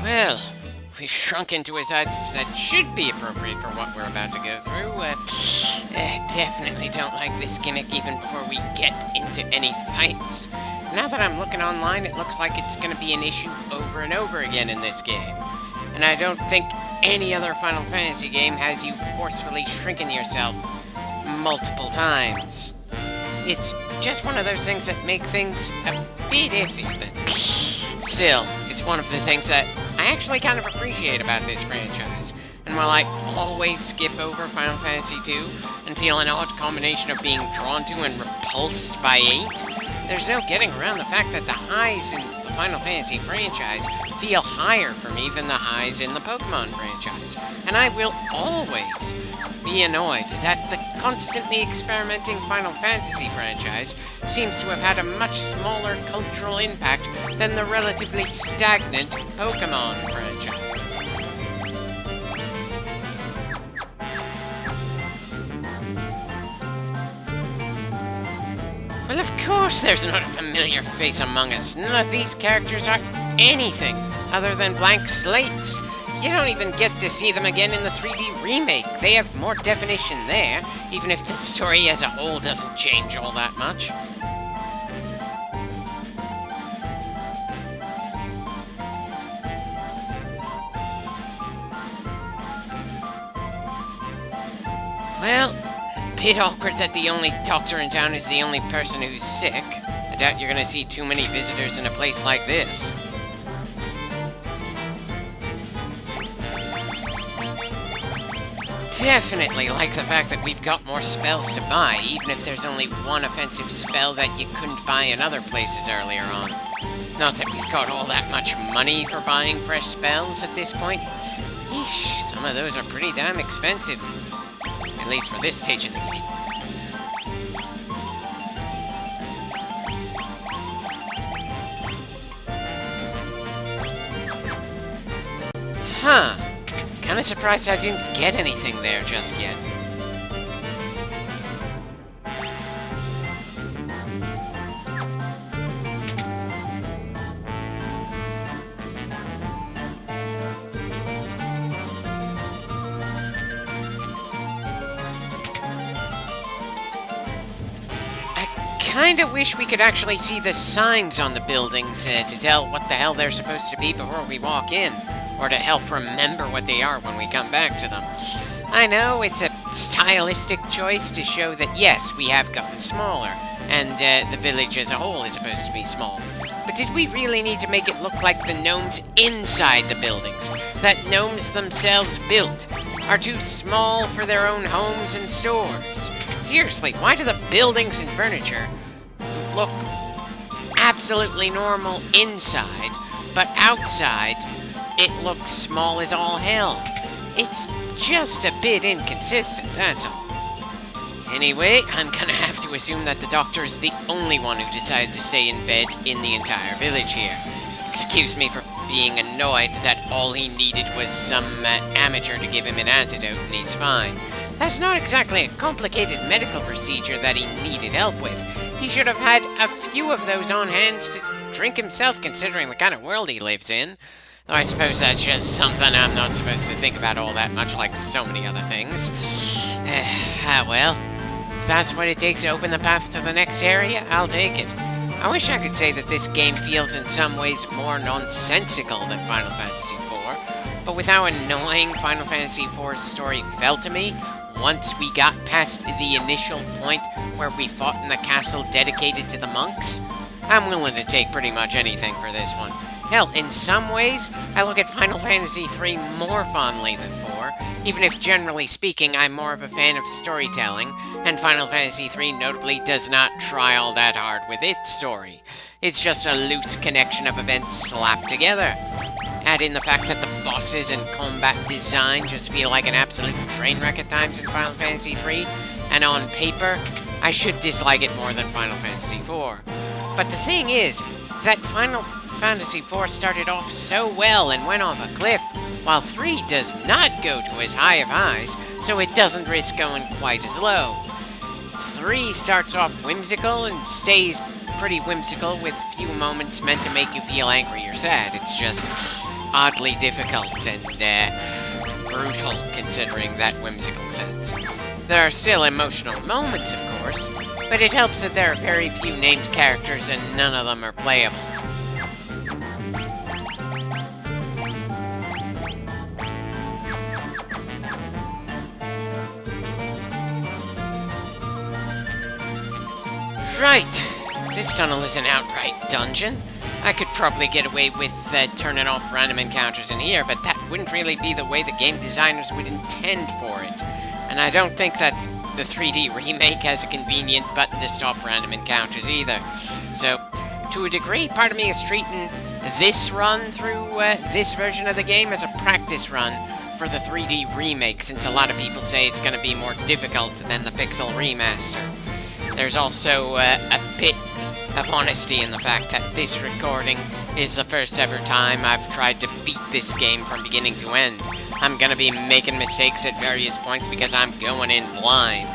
Well, we've shrunk into a size that should be appropriate for what we're about to go through. Definitely don't like this gimmick even before we get into any fights. Now that I'm looking online, it looks like it's going to be an issue over and over again in this game. And I don't think any other Final Fantasy game has you forcefully shrinking yourself multiple times. It's just one of those things that make things a bit iffy, but still, it's one of the things that I actually kind of appreciate about this franchise. And while I always skip over Final Fantasy II and feel an odd combination of being drawn to and repulsed by 8, there's no getting around the fact that the highs in the Final Fantasy franchise feel higher for me than the highs in the Pokemon franchise. And I will always be annoyed that the constantly experimenting Final Fantasy franchise seems to have had a much smaller cultural impact than the relatively stagnant Pokemon franchise. Well, of course there's not a familiar face among us. None of these characters are anything other than blank slates. You don't even get to see them again in the 3D remake. They have more definition there, even if the story as a whole doesn't change all that much. Well, bit awkward that the only doctor in town is the only person who's sick. I doubt you're gonna see too many visitors in a place like this. Definitely like the fact that we've got more spells to buy, even if there's only one offensive spell that you couldn't buy in other places earlier on. Not that we've got all that much money for buying fresh spells at this point. Yeesh, some of those are pretty damn expensive. At least for this stage of the game. Huh. Kinda surprised I didn't get anything there just yet. Kinda wish we could actually see the signs on the buildings to tell what the hell they're supposed to be before we walk in, or to help remember what they are when we come back to them. I know it's a stylistic choice to show that yes, we have gotten smaller, and the village as a whole is supposed to be small. But did we really need to make it look like the gnomes inside the buildings, that gnomes themselves built, are too small for their own homes and stores? Seriously, why do the buildings and furniture look absolutely normal inside, but outside it looks small as all hell? It's just a bit inconsistent, that's all. Anyway, I'm gonna have to assume that the doctor is the only one who decided to stay in bed in the entire village here. Excuse me for being annoyed that all he needed was some amateur to give him an antidote and he's fine. That's not exactly a complicated medical procedure that he needed help with. He should have had a few of those on hand to drink himself, considering the kind of world he lives in. Though I suppose that's just something I'm not supposed to think about all that much, like so many other things. Well, if that's what it takes to open the path to the next area, I'll take it. I wish I could say that this game feels in some ways more nonsensical than Final Fantasy IV, but with how annoying Final Fantasy IV's story felt to me, once we got past the initial point where we fought in the castle dedicated to the monks, I'm willing to take pretty much anything for this one. Hell, in some ways, I look at Final Fantasy III more fondly than 4, even if generally speaking I'm more of a fan of storytelling, and Final Fantasy III notably does not try all that hard with its story. It's just a loose connection of events slapped together. Add in the fact that the bosses and combat design just feel like an absolute train wreck at times in Final Fantasy III, and on paper, I should dislike it more than Final Fantasy IV. But the thing is that Final Fantasy IV started off so well and went off a cliff, while 3 does not go to as high of highs, so it doesn't risk going quite as low. 3 starts off whimsical and stays pretty whimsical with few moments meant to make you feel angry or sad. It's just oddly difficult and brutal, considering that whimsical sense. There are still emotional moments, of course, but it helps that there are very few named characters and none of them are playable. Right, this tunnel is an outright dungeon. I could probably get away with turning off random encounters in here, but that wouldn't really be the way the game designers would intend for it. And I don't think that the 3D remake has a convenient button to stop random encounters either. So, to a degree, part of me is treating this run through this version of the game as a practice run for the 3D remake, since a lot of people say it's going to be more difficult than the Pixel remaster. There's also a bit of honesty in the fact that this recording is the first ever time I've tried to beat this game from beginning to end. I'm gonna be making mistakes at various points because I'm going in blind.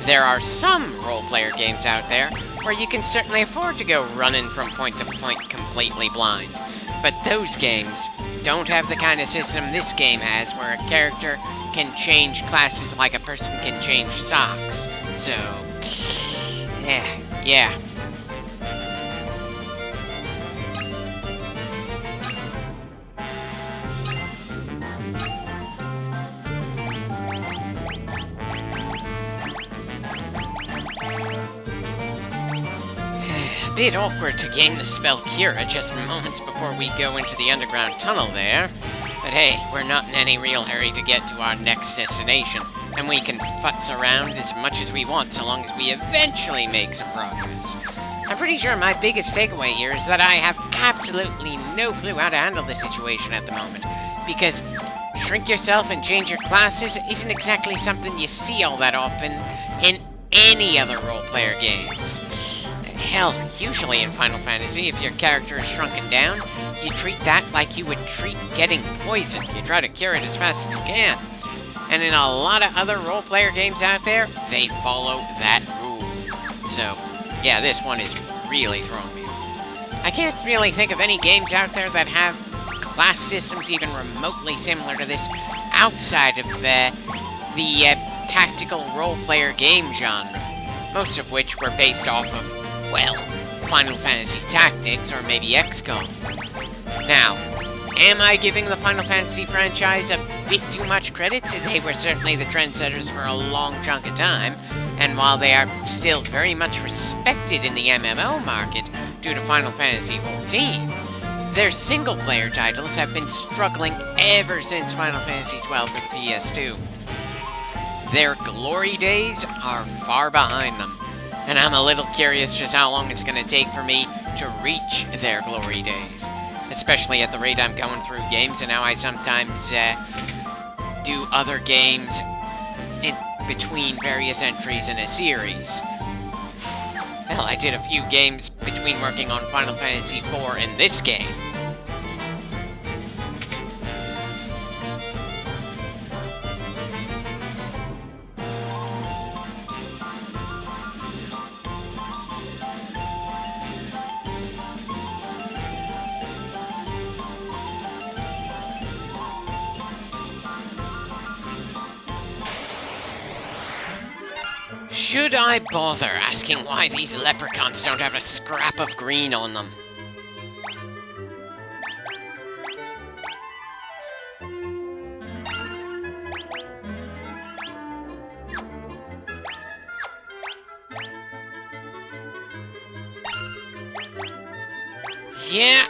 There are some role-player games out there where you can certainly afford to go running from point to point completely blind. But those games don't have the kind of system this game has, where a character can change classes like a person can change socks. So, yeah. A bit awkward to gain the spell Cura just moments before we go into the underground tunnel there. But hey, we're not in any real hurry to get to our next destination, and we can futz around as much as we want so long as we eventually make some progress. I'm pretty sure my biggest takeaway here is that I have absolutely no clue how to handle this situation at the moment, because shrink yourself and change your classes isn't exactly something you see all that often in any other role-player games. Hell, usually in Final Fantasy, if your character is shrunken down, you treat that like you would treat getting poisoned. You try to cure it as fast as you can. And in a lot of other role-player games out there, they follow that rule. So, yeah, this one is really throwing me off. I can't really think of any games out there that have class systems even remotely similar to this outside of the tactical role-player game genre, most of which were based off of, well, Final Fantasy Tactics or maybe XCOM. Now, am I giving the Final Fantasy franchise a bit too much credit? They were certainly the trendsetters for a long chunk of time, and while they are still very much respected in the MMO market due to Final Fantasy XIV, their single-player titles have been struggling ever since Final Fantasy XII for the PS2. Their glory days are far behind them, and I'm a little curious just how long it's going to take for me to reach their glory days. Especially at the rate I'm going through games, and how I sometimes do other games in between various entries in a series. Hell, I did a few games between working on Final Fantasy IV and this game. Should I bother asking why these leprechauns don't have a scrap of green on them? Yeah,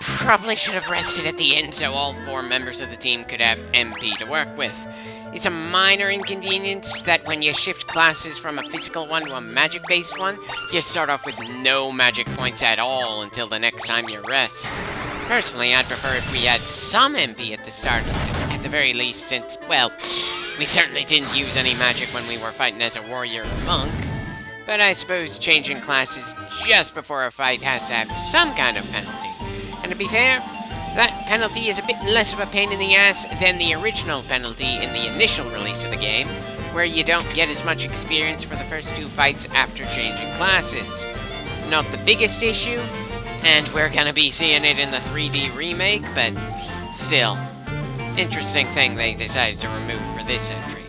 probably should have rested at the end so all 4 members of the team could have MP to work with. It's a minor inconvenience that when you shift classes from a physical one to a magic-based one, you start off with no magic points at all until the next time you rest. Personally, I'd prefer if we had some MP at the start, at the very least, since, well, we certainly didn't use any magic when we were fighting as a warrior or monk. But I suppose changing classes just before a fight has to have some kind of penalty. And to be fair, that penalty is a bit less of a pain in the ass than the original penalty in the initial release of the game, where you don't get as much experience for the first 2 fights after changing classes. Not the biggest issue, and we're gonna be seeing it in the 3D remake, but Still, interesting thing they decided to remove for this entry.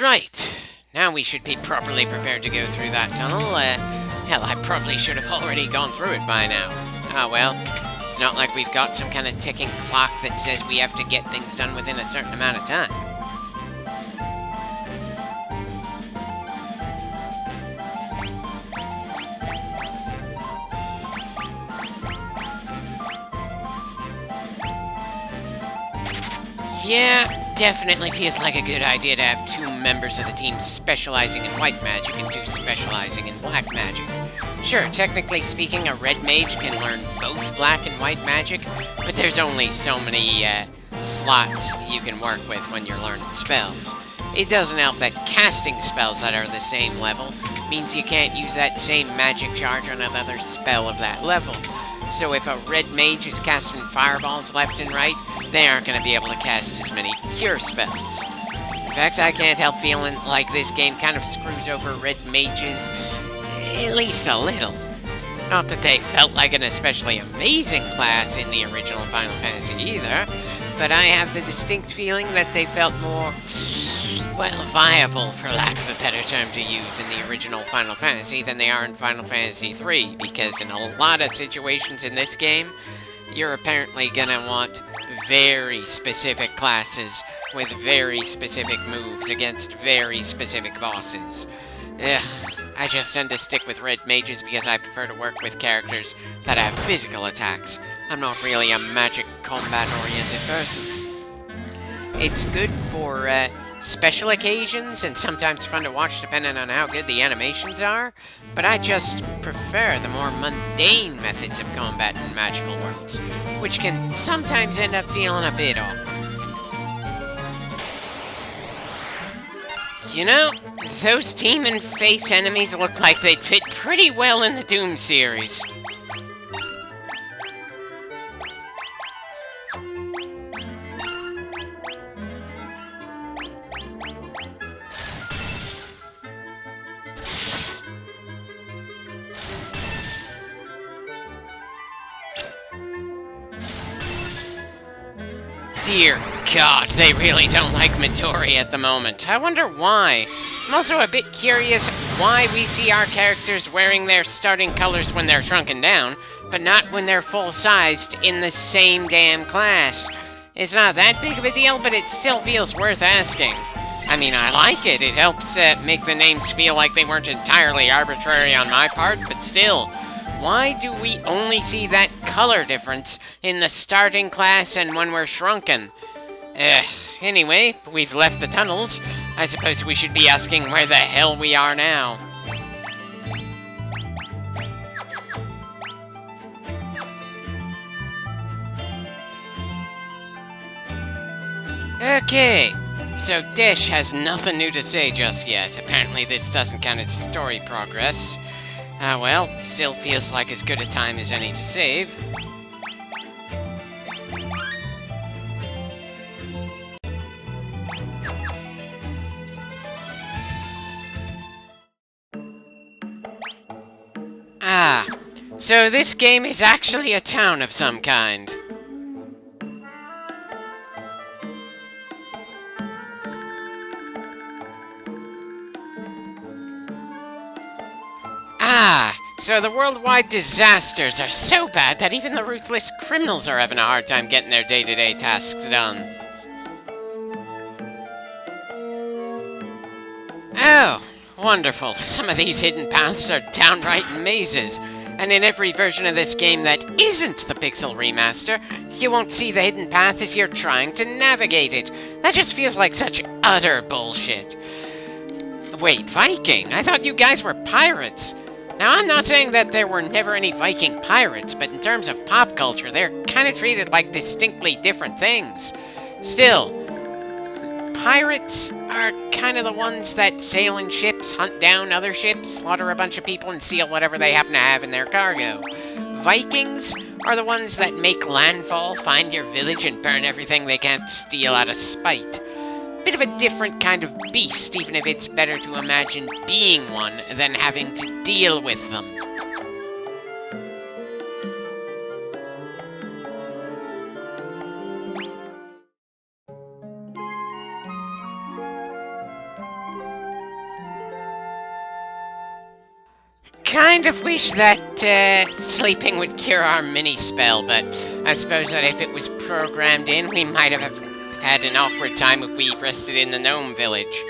Right. Now we should be properly prepared to go through that tunnel. Hell, I probably should have already gone through it by now. Ah, well. It's not like we've got some kind of ticking clock that says we have to get things done within a certain amount of time. Yeah, definitely feels like a good idea to have 2 members of the team specializing in white magic and 2 specializing in black magic. Sure, technically speaking, a red mage can learn both black and white magic, but there's only so many slots you can work with when you're learning spells. It doesn't help that casting spells that are the same level means you can't use that same magic charge on another spell of that level. So if a red mage is casting fireballs left and right, they aren't going to be able to cast as many cure spells. In fact, I can't help feeling like this game kind of screws over red mages, at least a little. Not that they felt like an especially amazing class in the original Final Fantasy either, but I have the distinct feeling that they felt more, well, viable, for lack of a better term to use, in the original Final Fantasy than they are in Final Fantasy III, because in a lot of situations in this game, you're apparently gonna want very specific classes with very specific moves against very specific bosses. Ugh, I just tend to stick with red mages because I prefer to work with characters that have physical attacks. I'm not really a magic combat-oriented person. It's good for, special occasions, and sometimes fun to watch depending on how good the animations are, but I just prefer the more mundane methods of combat in magical worlds, which can sometimes end up feeling a bit awkward. You know, those demon face enemies look like they'd fit pretty well in the Doom series. Dear God, they really don't like Midori at the moment. I wonder why. I'm also a bit curious why we see our characters wearing their starting colors when they're shrunken down, but not when they're full-sized in the same damn class. It's not that big of a deal, but it still feels worth asking. I mean, I like it. It helps make the names feel like they weren't entirely arbitrary on my part, but still. Why do we only see that color difference in the starting class and when we're shrunken? Anyway, we've left the tunnels. I suppose we should be asking where the hell we are now. Okay, so Dish has nothing new to say just yet. Apparently this doesn't count as story progress. Well, still feels like as good a time as any to save. Ah, so this game is actually a town of some kind. So the worldwide disasters are so bad that even the ruthless criminals are having a hard time getting their day-to-day tasks done. Oh, wonderful. Some of these hidden paths are downright mazes. And in every version of this game that isn't the Pixel Remaster, you won't see the hidden path as you're trying to navigate it. That just feels like such utter bullshit. Wait, Viking? I thought you guys were pirates. Now, I'm not saying that there were never any Viking pirates, but in terms of pop culture, they're kind of treated like distinctly different things. Still, pirates are kind of the ones that sail in ships, hunt down other ships, slaughter a bunch of people, and steal whatever they happen to have in their cargo. Vikings are the ones that make landfall, find your village, and burn everything they can't steal out of spite. bit of a different kind of beast, even if it's better to imagine being one than having to deal with them. Kind of wish that sleeping would cure our mini-spell, but I suppose that if it was programmed in, we might have had an awkward time if we rested in the gnome village.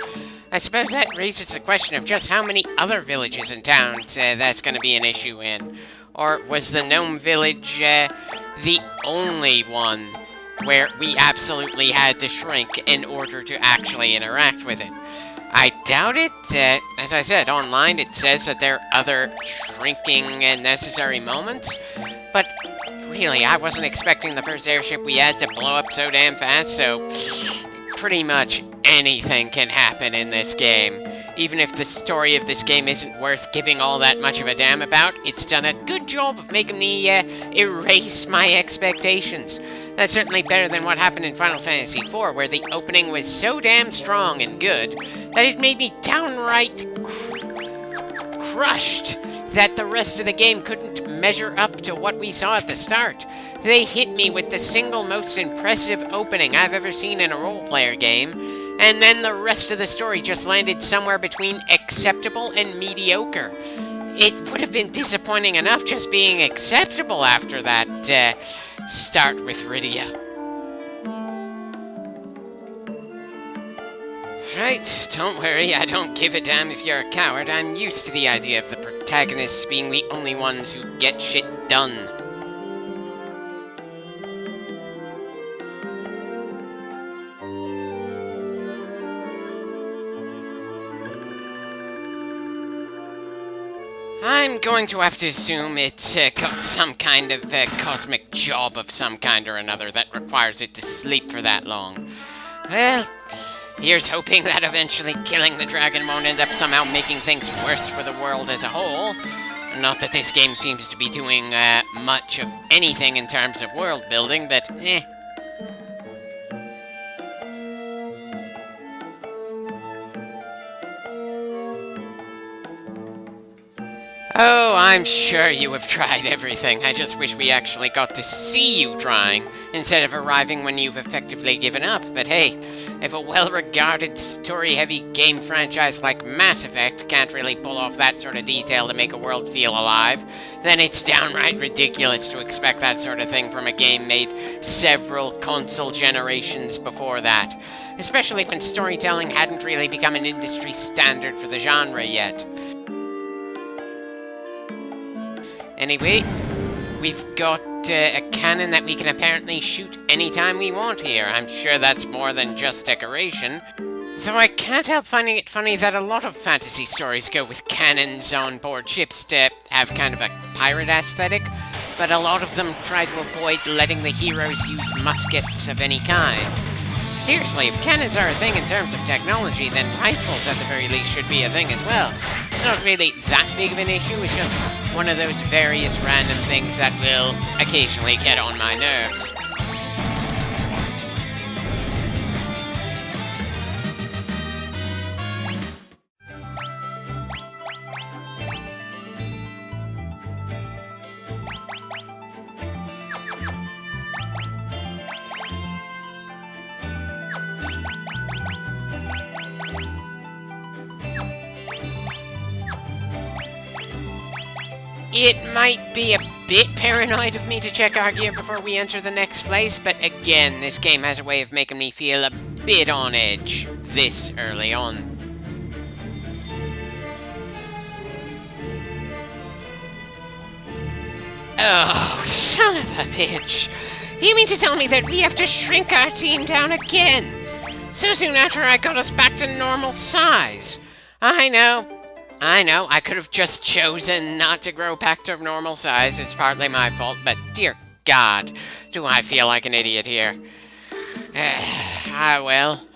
I suppose that raises the question of just how many other villages and towns that's going to be an issue in. Or was the gnome village the only one where we absolutely had to shrink in order to actually interact with it? I doubt it. As I said, online it says that there are other shrinking and necessary moments, but really, I wasn't expecting the first airship we had to blow up so damn fast, so pretty much anything can happen in this game. Even if the story of this game isn't worth giving all that much of a damn about, it's done a good job of making me erase my expectations. That's certainly better than what happened in Final Fantasy IV, where the opening was so damn strong and good that it made me downright crushed that the rest of the game couldn't measure up to what we saw at the start. They hit me with the single most impressive opening I've ever seen in a role-player game, and then the rest of the story just landed somewhere between acceptable and mediocre. It would have been disappointing enough just being acceptable after that start with Rydia. Right, don't worry, I don't give a damn if you're a coward. I'm used to the idea of the protagonists being the only ones who get shit done. I'm going to have to assume it's got some kind of cosmic job of some kind or another that requires it to sleep for that long. Well, here's hoping that eventually killing the dragon won't end up somehow making things worse for the world as a whole. Not that this game seems to be doing much of anything in terms of world building, but Oh, I'm sure you have tried everything. I just wish we actually got to see you trying, instead of arriving when you've effectively given up. But hey, if a well-regarded, story-heavy game franchise like Mass Effect can't really pull off that sort of detail to make a world feel alive, then it's downright ridiculous to expect that sort of thing from a game made several console generations before that. Especially when storytelling hadn't really become an industry standard for the genre yet. Anyway, we've got a cannon that we can apparently shoot anytime we want here. I'm sure that's more than just decoration. Though I can't help finding it funny that a lot of fantasy stories go with cannons on board ships to have kind of a pirate aesthetic, but a lot of them try to avoid letting the heroes use muskets of any kind. Seriously, if cannons are a thing in terms of technology, then rifles at the very least should be a thing as well. It's not really that big of an issue, it's just one of those various random things that will occasionally get on my nerves. It might be a bit paranoid of me to check our gear before we enter the next place, but again, this game has a way of making me feel a bit on edge this early on. Oh, son of a bitch. You mean to tell me that we have to shrink our team down again? So soon after I got us back to normal size. I know, I could have just chosen not to grow back to normal size. It's partly my fault, but dear God, do I feel like an idiot here. Well,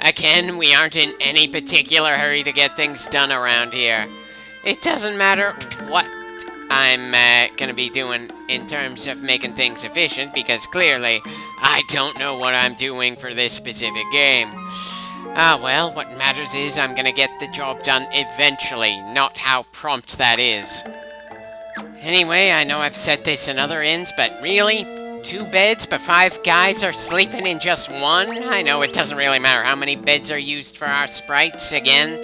again, we aren't in any particular hurry to get things done around here. It doesn't matter what I'm gonna be doing in terms of making things efficient, because clearly I don't know what I'm doing for this specific game. Ah, well, what matters is I'm gonna get the job done eventually, not how prompt that is. Anyway, I know I've said this in other inns, but really? 2 beds, but 5 guys are sleeping in just 1? I know it doesn't really matter how many beds are used for our sprites, again.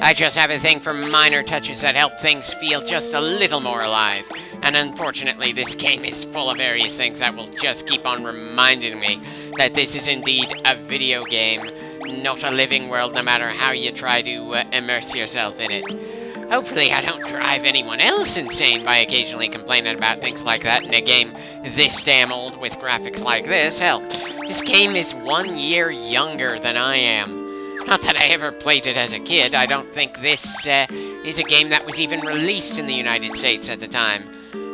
I just have a thing for minor touches that help things feel just a little more alive. And unfortunately, this game is full of various things that will just keep on reminding me that this is indeed a video game, not a living world, no matter how you try to immerse yourself in it. Hopefully I don't drive anyone else insane by occasionally complaining about things like that in a game this damn old with graphics like this. Hell, this game is 1 year younger than I am. Not that I ever played it as a kid. I don't think this is a game that was even released in the United States at the time.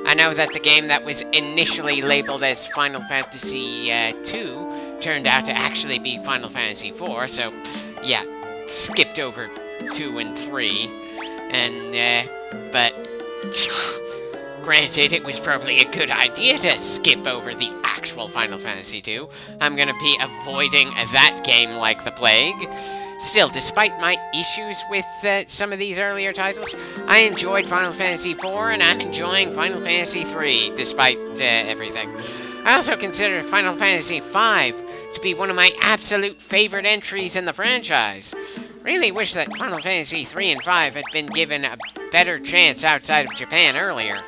I know that the game that was initially labeled as Final Fantasy II turned out to actually be Final Fantasy IV, so yeah, skipped over 2 and 3. But granted, it was probably a good idea to skip over the actual Final Fantasy II. I'm gonna be avoiding that game like the plague. Still, despite my issues with some of these earlier titles, I enjoyed Final Fantasy IV, and I'm enjoying Final Fantasy III, despite everything. I also consider Final Fantasy V to be one of my absolute favorite entries in the franchise. Really wish that Final Fantasy 3 and 5 had been given a better chance outside of Japan earlier.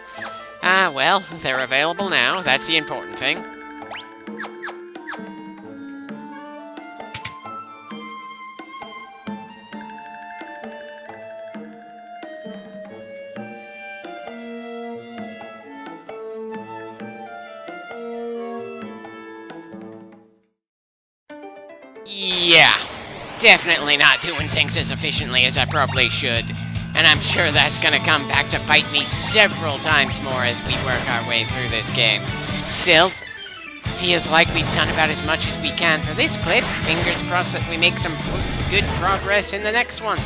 Ah, well, they're available now. That's the important thing. Yeah. Definitely not doing things as efficiently as I probably should. And I'm sure that's gonna come back to bite me several times more as we work our way through this game. Still, feels like we've done about as much as we can for this clip. Fingers crossed that we make some good progress in the next one.